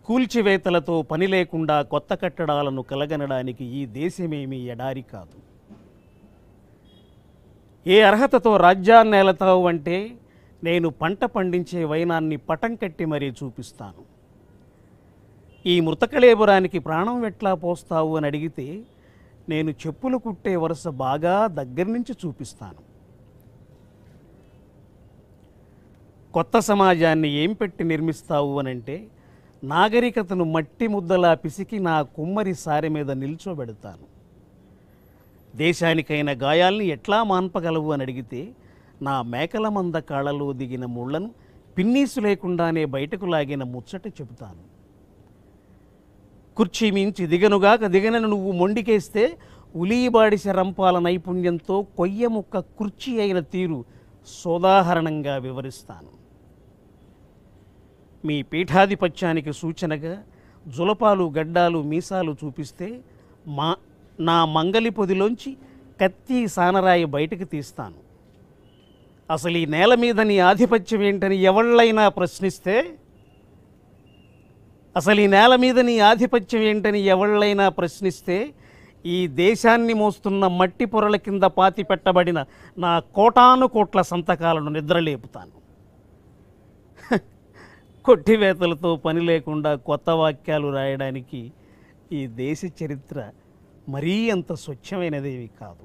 కూల్చివేతలతో పని లేకుండా కొత్త కట్టడాలను కలగనడానికి ఈ దేశమేమీ ఎడారి కాదు. ఏ అర్హతతో రాజ్యాన్ని ఏలతావు అంటే నేను పంట పండించే వైనాన్ని పటం కట్టి మరీ చూపిస్తాను. ఈ మృతకళేబరానికి ప్రాణం ఎట్లా పోస్తావు అని అడిగితే నేను చెప్పులు కుట్టే వరుస బాగా దగ్గర నుంచి చూపిస్తాను. కొత్త సమాజాన్ని ఏం పెట్టి నిర్మిస్తావు అనంటే నాగరికతను మట్టి ముద్దలా పిసికి నా కుమ్మరి సారె మీద నిల్చోబెడతాను. దేశానికైన గాయాల్ని ఎట్లా మాన్పగలవు అని అడిగితే నా మేకల మంద కాళ్ళలో దిగిన ముళ్లను పిన్నీసు లేకుండానే బయటకు లాగిన ముచ్చట చెబుతాను. కుర్చీ మించి దిగనుగాక దిగనను నువ్వు మొండికేస్తే ఉలీబాడిస రంపాల నైపుణ్యంతో కొయ్య ముక్క కుర్చీ అయిన తీరు సోదాహరణంగా వివరిస్తాను. మీ పీఠాధిపత్యానికి సూచనగా జులపాలు గడ్డాలు మీసాలు చూపిస్తే నా మంగలి పొదిలోంచి కత్తి సానరాయి బయటకు తీస్తాను. అసలు ఈ నేల మీద నీ ఆధిపత్యం ఏంటని ఎవళ్ళైనా ప్రశ్నిస్తే ఈ దేశాన్ని మోస్తున్న మట్టి పొరల కింద పాతి పెట్టబడిన నా కోటాను కోట్ల సంతకాలను నిద్రలేపుతాను. కొట్టివేతలతో పని లేకుండా కొత్త వాక్యాలు రాయడానికి ఈ దేశ చరిత్ర మరీ అంత స్వచ్ఛమైనదేవి కాదు.